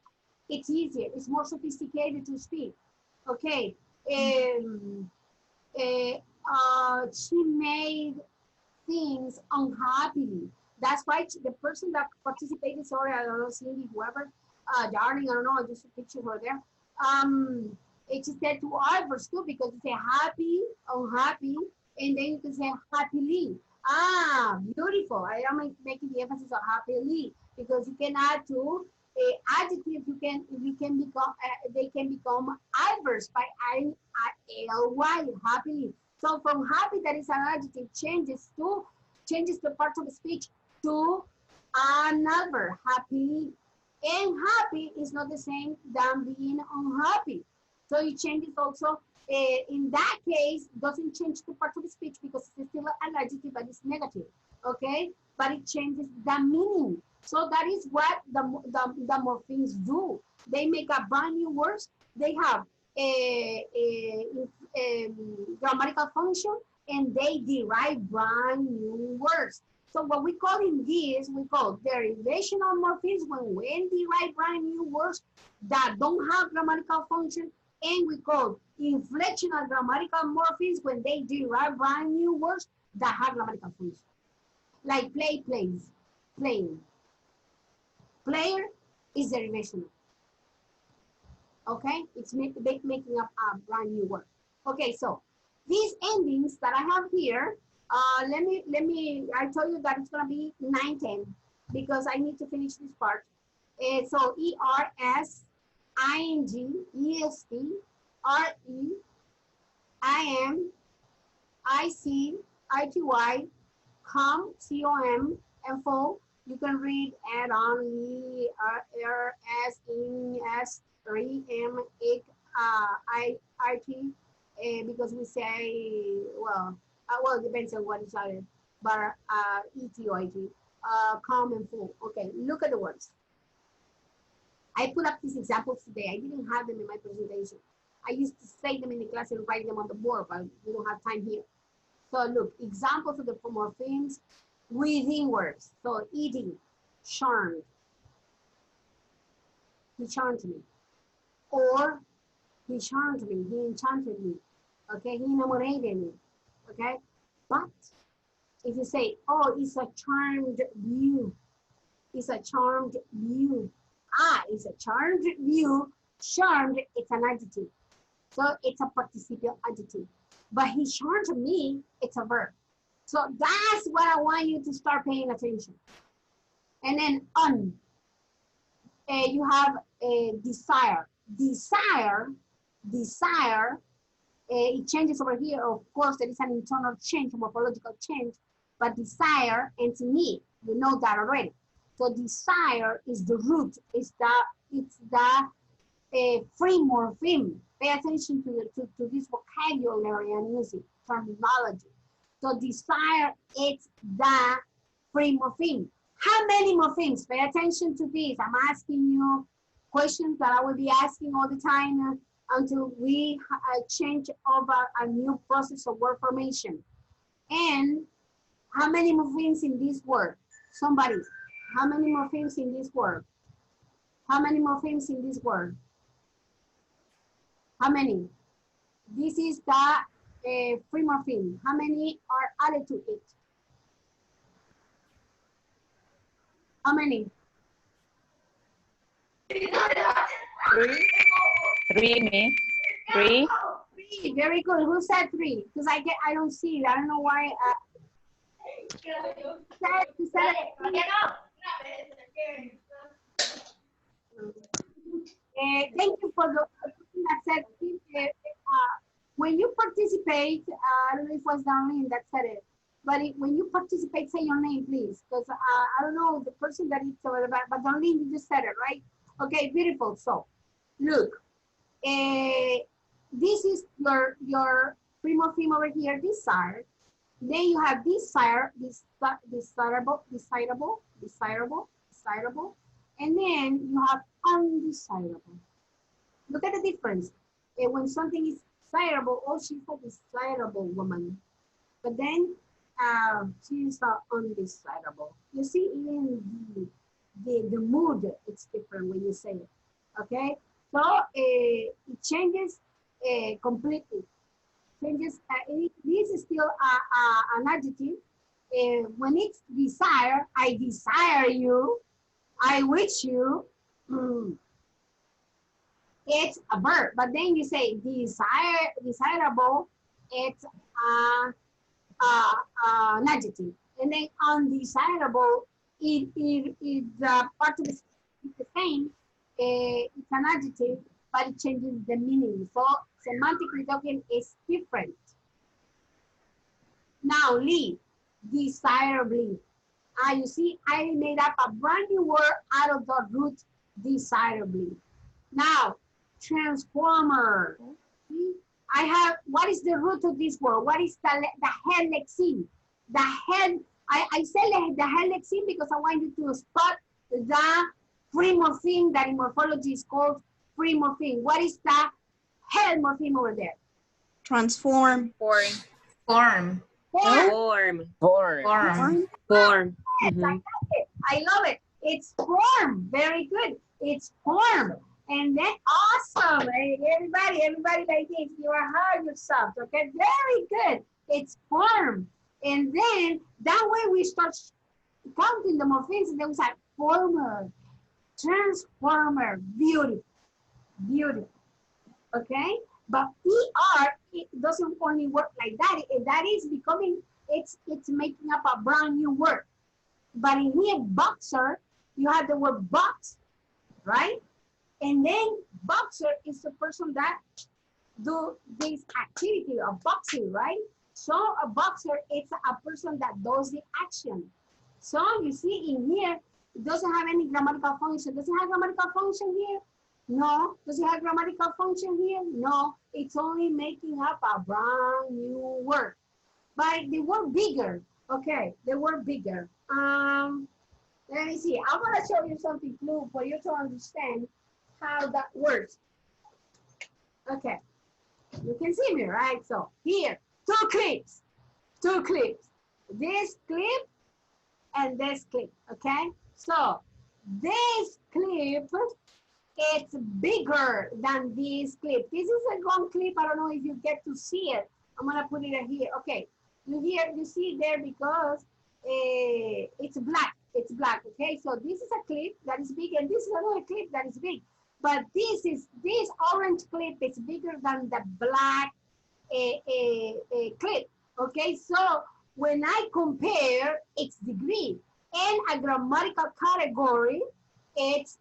It's easier. It's more sophisticated to speak. Okay. She made things unhappily. That's why the person that participated, sorry, I don't know, Cindy, whoever, darling, I don't know, I just picture her there. It just said two adverbs too, because you say happy, unhappy, and then you can say happily. Ah, beautiful. I am making the emphasis on happily, because you can add two adjectives. You can become they can become adverbs by adding ly, happily. So from happy, that is an adjective, changes the part of the speech to another, happily. And happy is not the same than being unhappy. So it changes also. In that case, doesn't change the part of the speech because it's still an adjective, but it's negative. Okay, but it changes the meaning. So that is what the morphemes do. They make a brand new words. They have a grammatical function, and they derive brand new words. So what we call in this, we call derivational morphemes when we derive brand new words that don't have grammatical function, and we call inflectional grammatical morphemes when they derive brand new words that have grammatical function. Like play, plays, playing. Player is derivational. Okay, it's making up a brand new word. Okay, so these endings that I have here, let me, I told you that it's gonna be 9-10 because I need to finish this part. So ERS, ING, EST, RE, IM, IC, ITY, com, COM, and FO. You can read add on E, R, S, in, S, 3, M, I, IT, because we say, well, it depends on what is added, but ET or IT, com and full. Okay, look at the words. I put up these examples today. I didn't have them in my presentation. I used to say them in the class and write them on the board, but we don't have time here. So look, examples of the morphemes within words. So eating, charmed. He charmed me. Or he charmed me, he enchanted me. Okay, he enamorated me. Okay, but if you say, oh, it's a charmed view. It's a charmed view. Ah, it's a charmed view. Charmed, it's an adjective. So it's a participial adjective. But he charmed me, it's a verb. So that's what I want you to start paying attention. And then on, you have a desire. Desire, it changes over here. Of course, there is an internal change, a morphological change, but desire and need, you know that already. So desire is the root, it's the free morpheme. Pay attention to this vocabulary and music terminology. So desire, it's the free morpheme. How many morphemes? Pay attention to this. I'm asking you questions that I will be asking all the time until we change over a new process of word formation. And how many morphemes in this word? Somebody, how many morphemes in this word? How many morphemes in this word? How many? This is the free morpheme. How many are added to it? How many? 3. 3, me. 3. 3. Very good. Who said 3? Because I don't see it. I don't know why. You said thank you for the person that said when you participate, I don't know if it was Darlene that said it, but when you participate, say your name, please, because I don't know the person that it's over, but Darlene, you just said it, right? Okay, beautiful. So, look, this is your primo theme over here, desire. Then you have desirable, and then you have undesirable. Look at the difference. When something is desirable, oh, she's a desirable woman. But then she's undesirable. You see, even the mood, it's different when you say it. Okay? So it changes completely. Changes, this is still an adjective. When it's desire, I desire you, I wish you, it's a verb. But then you say desirable, it's an adjective. And then undesirable, it's part of the same. It's an adjective, but it changes the meaning. So semantically talking is different. Now, Lee, desirably. You see, I made up a brand new word out of the root desirably. Now, transformer. I have, what is the root of this word? What is the head lexeme? The head, I said the head lexeme because I want you to spot the free morpheme that in morphology is called free morpheme. What is the head morpheme over there? Transform. Form. Form. Form. Yes, I love it. I love it. It's form. Very good. It's form. And then awesome. Everybody like this. You are hard yourself. Okay. Very good. It's form. And then that way we start counting the morphemes, and then we say former, transformer, beautiful, beautiful. Okay. But ER, it doesn't only work like that. That is becoming, it's making up a brand new word. But in here, boxer, you have the word box, right? And then boxer is the person that do this activity of boxing, right? So a boxer, it's a person that does the action. So you see in here, it doesn't have any grammatical function. Does it have grammatical function here? No. Does it have grammatical function here? No. It's only making up a brand new word. But the word bigger, okay, the word bigger. Let me see. I'm gonna show you something blue for you to understand how that works. Okay, you can see me, right? So here, two clips. This clip and this clip, okay? So this clip, it's bigger than this clip. This is a long clip. I don't know if you get to see it. I'm gonna put it here. Okay, you see it there because it's black. It's black. Okay, so this is a clip that is big, and this is another clip that is big. But this orange clip is bigger than the black clip. Okay, so when I compare its degree and a grammatical category, it's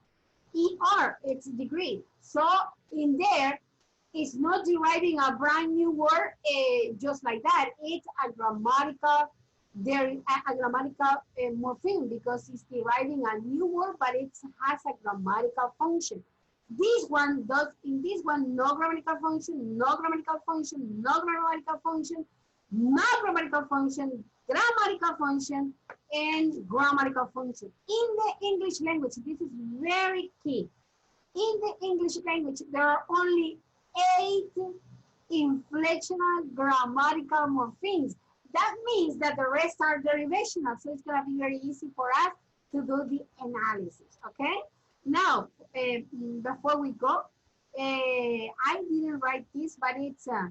ER, it's degree. So in there, it's not deriving a brand new word just like that. It's a grammatical, morpheme because it's deriving a new word, but it has a grammatical function. This one does, in this one, no grammatical function, no grammatical function, no grammatical function, no grammatical function, grammatical function, and grammatical function. In the English language, this is very key. In the English language, there are only 8 inflectional grammatical morphemes. That means that the rest are derivational, so it's going to be very easy for us to do the analysis, okay? Now, before we go, I didn't write this, but it's, I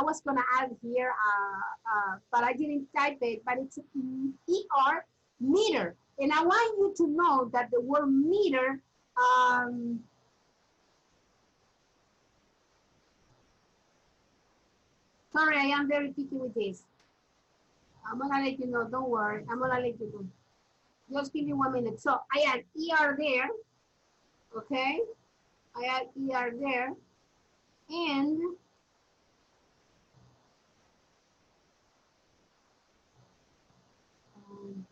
was going to add here, but I didn't type it, but it's ER, meter. And I want you to know that the word meter, sorry, I am very picky with this. I'm gonna let you know, don't worry, I'm gonna let you know. Just give me 1 minute. So I add ER there, okay? I add ER there, and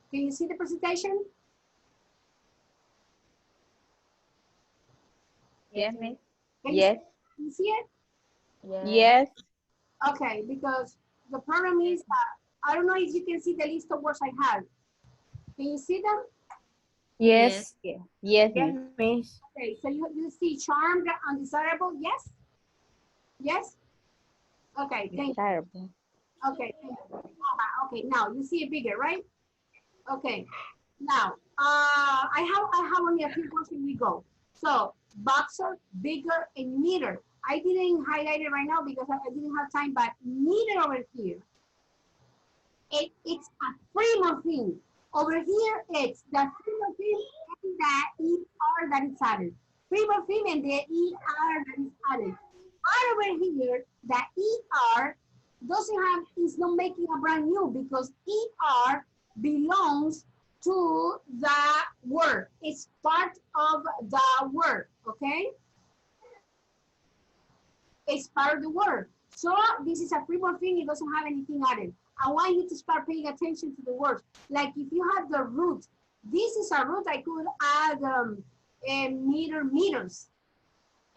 can you see the presentation? Yes, miss. Can Yes. you see it? Yes. Okay, because the problem is that I don't know if you can see the list of words I have. Can you see them? Yes. Yes, miss. Miss. Okay, so you see charmed, undesirable, yes? Yes? Okay, thank you. Desirable. Okay, thank you. Okay, now you see it bigger, right? Okay, now I have only a few words and we go. So boxer, bigger, and meter. I didn't highlight it right now because I didn't have time, but meter over here, it's a primo thing. Over here, it's the primo thing and the ER that is added. Primo thing and the ER that is added. But over here, the ER is not making a brand new because ER belongs to the word. It's part of the word, okay? It's part of the word. So this is a free word thing, it doesn't have anything added. I want you to start paying attention to the words. Like if you have the root, this is a root, I could add meters.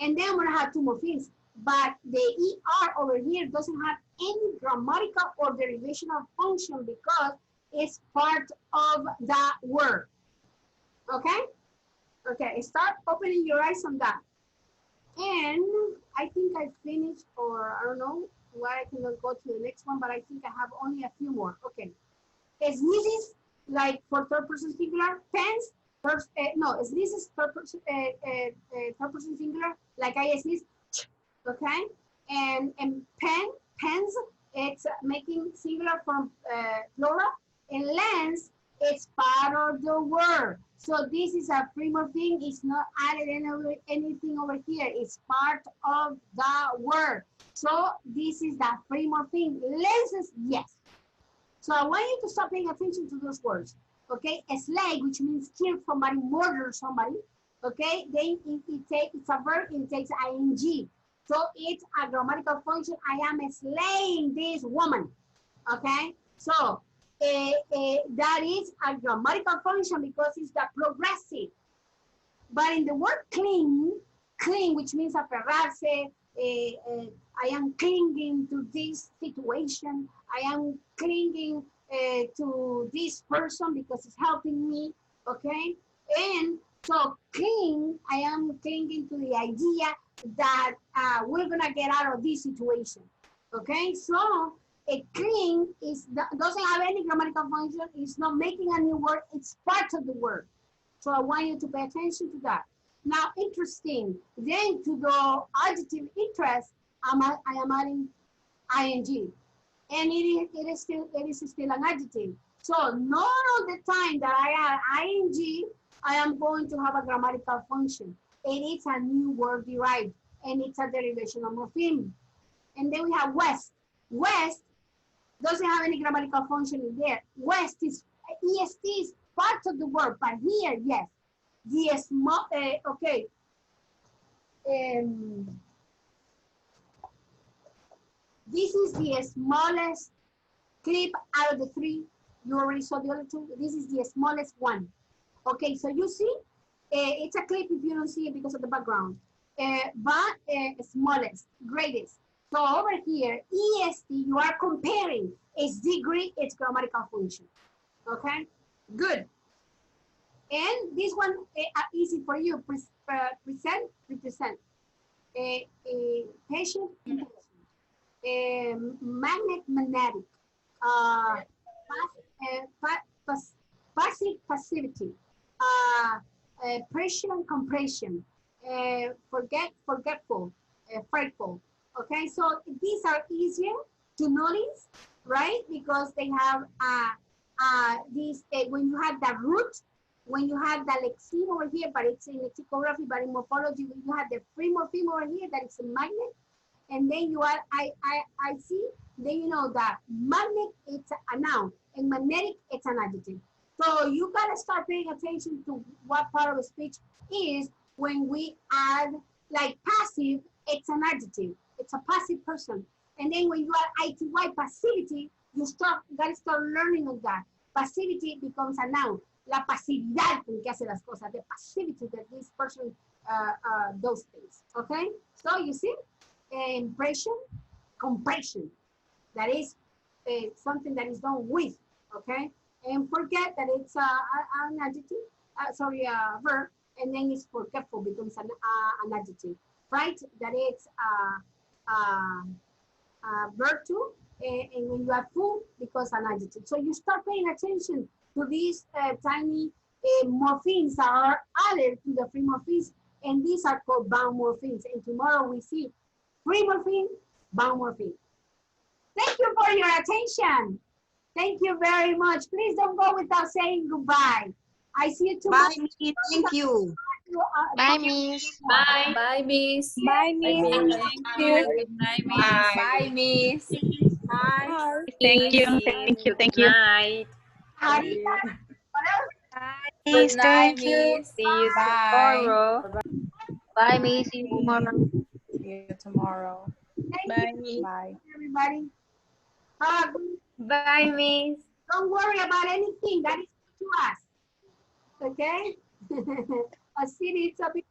And then I'm gonna have two more things. But the ER over here doesn't have any grammatical or derivational function because it's part of the word. Okay? Okay, start opening your eyes on that. And I think I finished, or I don't know why I cannot go to the next one, but I think I have only a few more. Okay. Sneezes, like for third person singular. Pens, first, no, sneezes, third person singular, like I sneeze, okay? And pens, it's making singular from plural. And lens, it's part of the word. So this is a primo thing. It's not added anything over here. It's part of the word. So this is the primo thing. Lenses, yes. So I want you to start paying attention to those words. Okay, a slay, which means kill somebody, murder somebody. Okay, then it's a verb, it takes ing. So it's a grammatical function. I am slaying this woman. Okay, so that is a grammatical function because it's the progressive. But in the word cling, which means aferrarse, I am clinging to this situation. I am clinging to this person because it's helping me, okay? And so cling, I am clinging to the idea that we're gonna get out of this situation, okay? So a cling doesn't have any grammatical function. It's not making a new word. It's part of the word. So I want you to pay attention to that. Now, interesting. Then to the adjective interest, I am adding ing, and it is still an adjective. So not all the time that I add ing, I am going to have a grammatical function. It is a new word derived, and it's a derivation of morpheme. And then we have west. West doesn't have any grammatical function in there. West is est is part of the word, but here, yes. The small, okay. This is the smallest clip out of the three. You already saw the other two. This is the smallest one. Okay, so you see, it's a clip if you don't see it because of the background. But smallest, greatest. So over here, est, you are comparing its degree, its grammatical function. Okay, good. And this one easy for you. Present, represent. Patient, magnetic. Passive, passivity. Pressure, compression. Forgetful, frightful. Okay, so these are easier to notice, right? Because they have these, when you have the root, when you have the lexeme over here, but it's in lexicography, but in morphology, when you have the free morpheme over here, that is a magnet, and then you add I see, then you know that magnet, it's a noun, and magnetic, it's an adjective. So you gotta start paying attention to what part of speech is when we add, like passive, it's an adjective. It's a passive person. And then when you add ity, passivity, you gotta start learning of that. Passivity becomes a noun. La pasividad con que hace las cosas, the passivity that this person does things. Okay? So you see, impression, compression. That is something that is done with. Okay? And forget that it's an adjective, a verb, and then it's forgetful becomes an adjective, right? That it's verb too, and when you have full, because an adjective. So you start paying attention to these tiny morphemes that are added to the free morphemes, and these are called bound morphemes. And tomorrow we see free morpheme, bound morpheme. Thank you for your attention. Thank you very much. Please don't go without saying goodbye. I see you tomorrow. Bye, Miss. Thank you. Bye, Miss. Bye. Bye, Miss. Bye, Miss. Thank you. Good night, Miss. Bye. Bye, Miss. Bye. Thank you. Thank you. Thank you. Night. Harita, what else? Good night, Miss. See you Bye. tomorrow. Bye, Miss. See you tomorrow. See you tomorrow. Thank you, Bye. everybody. Bye, Miss. Don't worry about anything. That is up to us. Okay? A city, it's a big